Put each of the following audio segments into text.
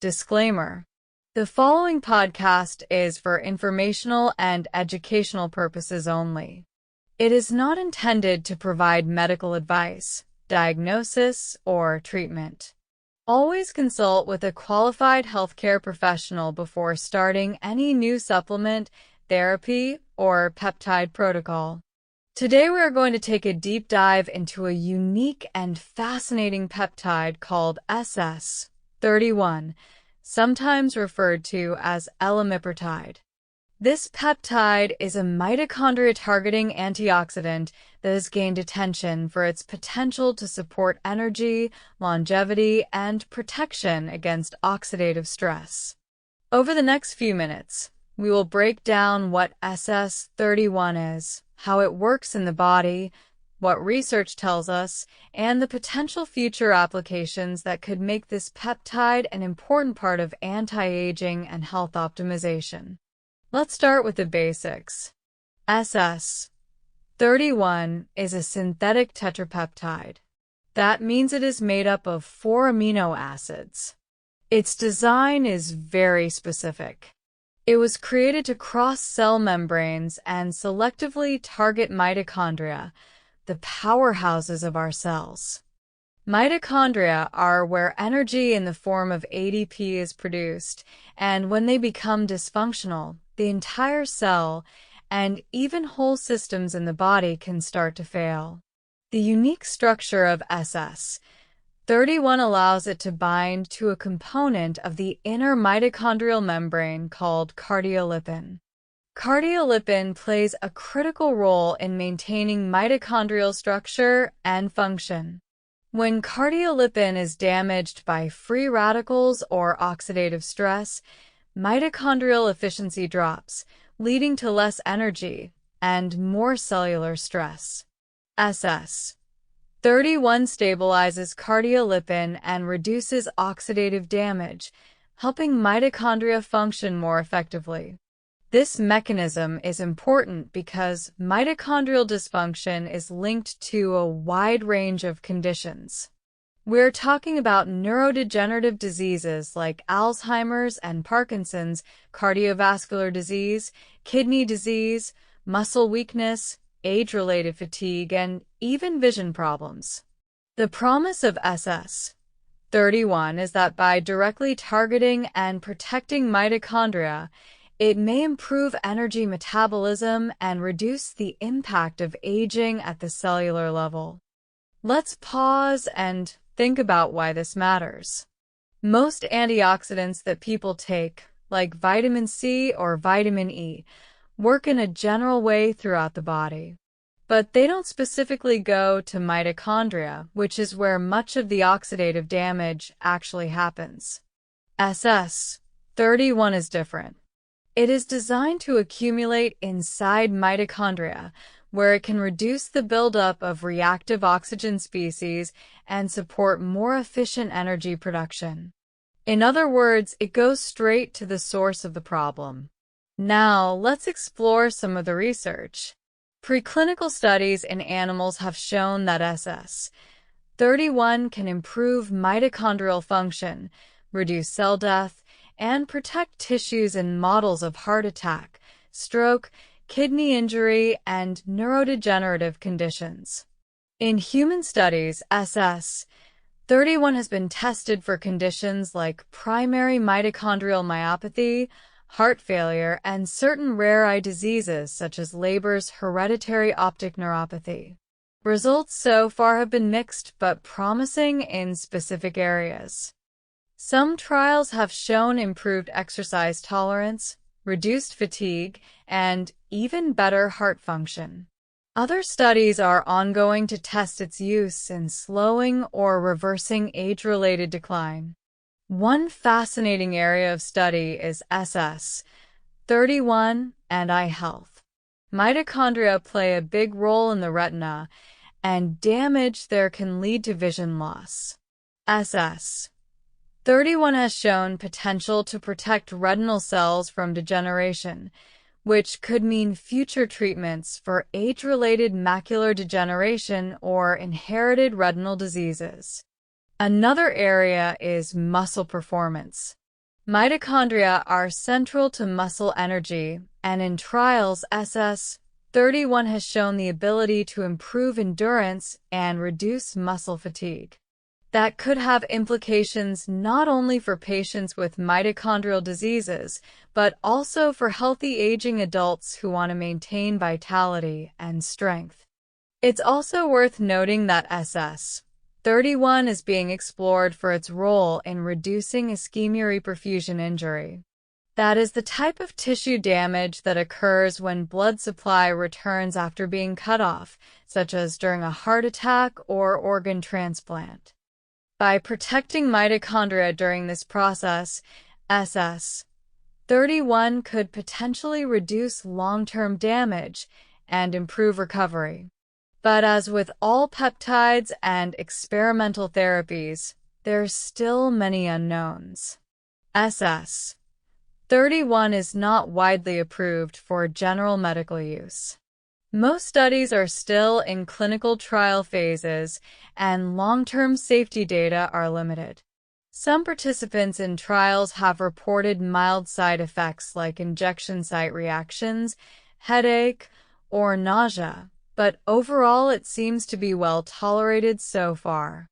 Disclaimer: the following podcast is for informational and educational purposes only. It is not intended to provide medical advice, diagnosis, or treatment. Always consult with a qualified healthcare professional before starting any new supplement, therapy, or peptide protocol. Today we are going to take a deep dive into a unique and fascinating peptide called SS31, sometimes referred to as Elamipretide. This peptide is a mitochondria-targeting antioxidant that has gained attention for its potential to support energy, longevity, and protection against oxidative stress. Over the next few minutes, we will break down what SS31 is, how it works in the body, what research tells us, and the potential future applications that could make this peptide an important part of anti-aging and health optimization. Let's start with the basics. SS31 is a synthetic tetrapeptide. That means it is made up of 4 amino acids. Its design is very specific. It was created to cross cell membranes and selectively target mitochondria, the powerhouses of our cells. Mitochondria are where energy in the form of ATP is produced, and when they become dysfunctional, the entire cell and even whole systems in the body can start to fail. The unique structure of SS31 allows it to bind to a component of the inner mitochondrial membrane called cardiolipin. Cardiolipin plays a critical role in maintaining mitochondrial structure and function. When cardiolipin is damaged by free radicals or oxidative stress, mitochondrial efficiency drops, leading to less energy and more cellular stress. SS31 stabilizes cardiolipin and reduces oxidative damage, helping mitochondria function more effectively. This mechanism is important because mitochondrial dysfunction is linked to a wide range of conditions. We're talking about neurodegenerative diseases like Alzheimer's and Parkinson's, cardiovascular disease, kidney disease, muscle weakness, age-related fatigue, and even vision problems. The promise of SS31 is that by directly targeting and protecting mitochondria, it may improve energy metabolism and reduce the impact of aging at the cellular level. Let's pause and think about why this matters. Most antioxidants that people take, like vitamin C or vitamin E, work in a general way throughout the body. But they don't specifically go to mitochondria, which is where much of the oxidative damage actually happens. SS31 is different. It is designed to accumulate inside mitochondria, where it can reduce the buildup of reactive oxygen species and support more efficient energy production. In other words, it goes straight to the source of the problem. Now, let's explore some of the research. Preclinical studies in animals have shown that SS31 can improve mitochondrial function, reduce cell death, and protect tissues in models of heart attack, stroke, kidney injury, and neurodegenerative conditions. In human studies, SS31 has been tested for conditions like primary mitochondrial myopathy, heart failure, and certain rare eye diseases such as Leber's hereditary optic neuropathy. Results so far have been mixed but promising in specific areas. Some trials have shown improved exercise tolerance, reduced fatigue, and even better heart function. Other studies are ongoing to test its use in slowing or reversing age-related decline. One fascinating area of study is SS31 and eye health. Mitochondria play a big role in the retina, and damage there can lead to vision loss. SS31 has shown potential to protect retinal cells from degeneration, which could mean future treatments for age-related macular degeneration or inherited retinal diseases. Another area is muscle performance. Mitochondria are central to muscle energy, and in trials, SS31 has shown the ability to improve endurance and reduce muscle fatigue. That could have implications not only for patients with mitochondrial diseases, but also for healthy aging adults who want to maintain vitality and strength. It's also worth noting that SS31 is being explored for its role in reducing ischemia-reperfusion injury. That is the type of tissue damage that occurs when blood supply returns after being cut off, such as during a heart attack or organ transplant. By protecting mitochondria during this process, SS31 could potentially reduce long-term damage and improve recovery. But as with all peptides and experimental therapies, there's still many unknowns. SS31 is not widely approved for general medical use. Most studies are still in clinical trial phases, and long-term safety data are limited. Some participants in trials have reported mild side effects like injection site reactions, headache, or nausea, but overall it seems to be well tolerated so far.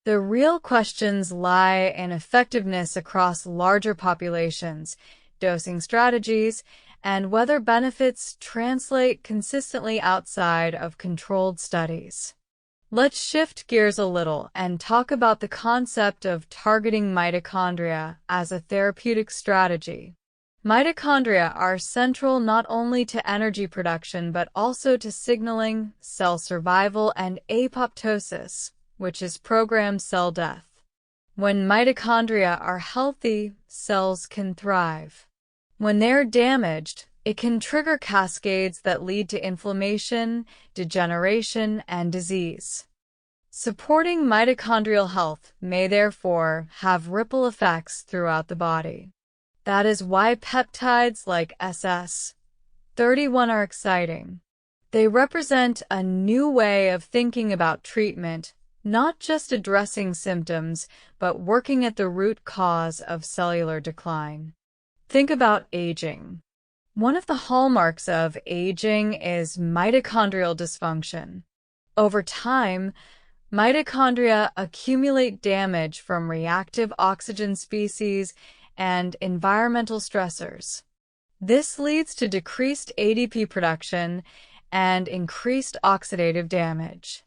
The real questions lie in effectiveness across larger populations, dosing strategies, and whether benefits translate consistently outside of controlled studies. Let's shift gears a little and talk about the concept of targeting mitochondria as a therapeutic strategy. Mitochondria are central not only to energy production but also to signaling, cell survival, and apoptosis, which is programmed cell death. When mitochondria are healthy, cells can thrive. When they're damaged, it can trigger cascades that lead to inflammation, degeneration, and disease. Supporting mitochondrial health may therefore have ripple effects throughout the body. That is why peptides like SS31 are exciting. They represent a new way of thinking about treatment, not just addressing symptoms, but working at the root cause of cellular decline. Think about aging. One of the hallmarks of aging is mitochondrial dysfunction. Over time, mitochondria accumulate damage from reactive oxygen species and environmental stressors. This leads to decreased ADP production and increased oxidative damage.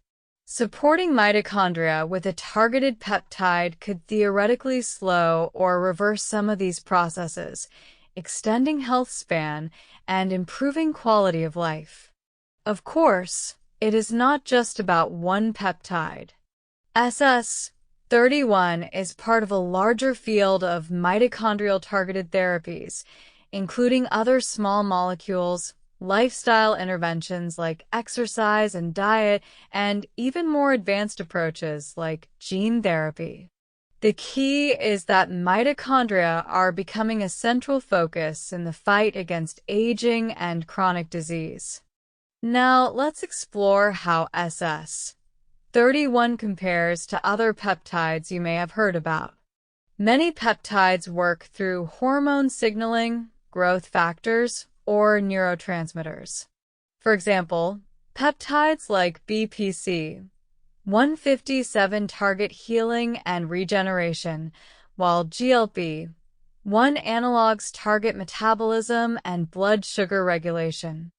Supporting mitochondria with a targeted peptide could theoretically slow or reverse some of these processes, extending health span and improving quality of life. Of course, it is not just about one peptide. SS31 is part of a larger field of mitochondrial-targeted therapies, including other small molecules, lifestyle interventions like exercise and diet, and even more advanced approaches like gene therapy. The key is that mitochondria are becoming a central focus in the fight against aging and chronic disease. Now, let's explore how SS31 compares to other peptides you may have heard about. Many peptides work through hormone signaling, growth factors, or neurotransmitters. For example, peptides like BPC-157 target healing and regeneration, while GLP-1 analogs target metabolism and blood sugar regulation.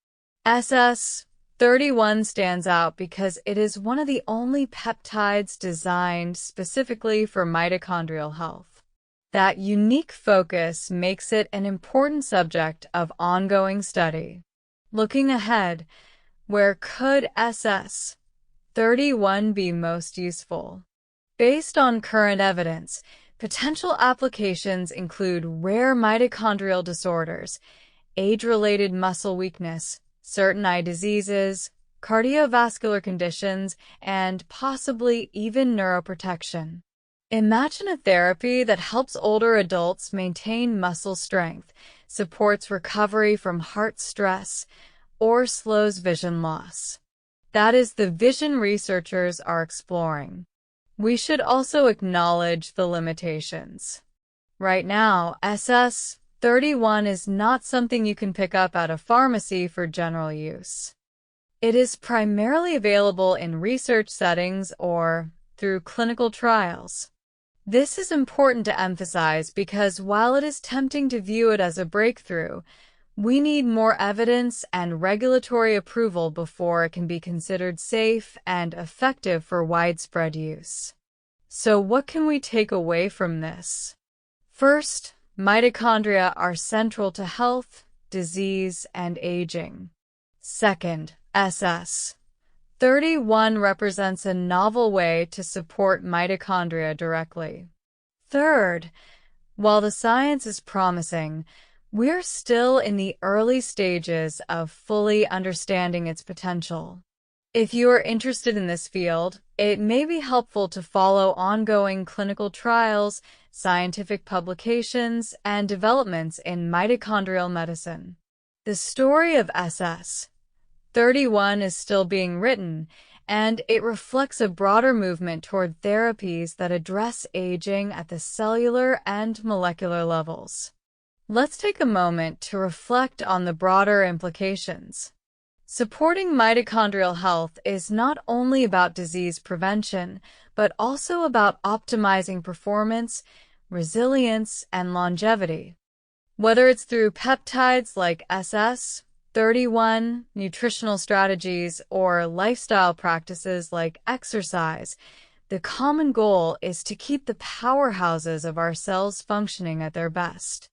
SS31 stands out because it is one of the only peptides designed specifically for mitochondrial health. That unique focus makes it an important subject of ongoing study. Looking ahead, where could SS31 be most useful? Based on current evidence, potential applications include rare mitochondrial disorders, age-related muscle weakness, certain eye diseases, cardiovascular conditions, and possibly even neuroprotection. Imagine a therapy that helps older adults maintain muscle strength, supports recovery from heart stress, or slows vision loss. That is the vision researchers are exploring. We should also acknowledge the limitations. Right now, SS31 is not something you can pick up at a pharmacy for general use. It is primarily available in research settings or through clinical trials. This is important to emphasize because while it is tempting to view it as a breakthrough, we need more evidence and regulatory approval before it can be considered safe and effective for widespread use. So what can we take away from this? First, mitochondria are central to health, disease, and aging. Second, SS31 represents a novel way to support mitochondria directly. Third, while the science is promising, we're still in the early stages of fully understanding its potential. If you are interested in this field, it may be helpful to follow ongoing clinical trials, scientific publications, and developments in mitochondrial medicine. The story of SS31 is still being written, and it reflects a broader movement toward therapies that address aging at the cellular and molecular levels. Let's take a moment to reflect on the broader implications. Supporting mitochondrial health is not only about disease prevention, but also about optimizing performance, resilience, and longevity. Whether it's through peptides like SS31, nutritional strategies, or lifestyle practices like exercise, the common goal is to keep the powerhouses of our cells functioning at their best.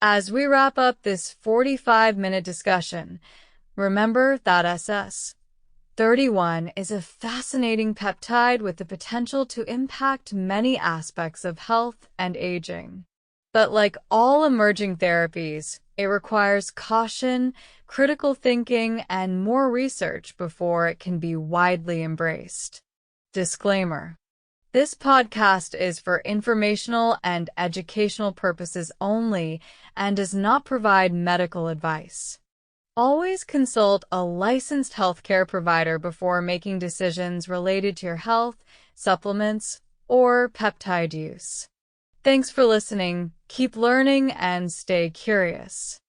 As we wrap up this 45-minute discussion, remember that SS31 is a fascinating peptide with the potential to impact many aspects of health and aging. But like all emerging therapies, it requires caution, critical thinking, and more research before it can be widely embraced. Disclaimer: this podcast is for informational and educational purposes only and does not provide medical advice. Always consult a licensed healthcare provider before making decisions related to your health, supplements, or peptide use. Thanks for listening, keep learning, and stay curious.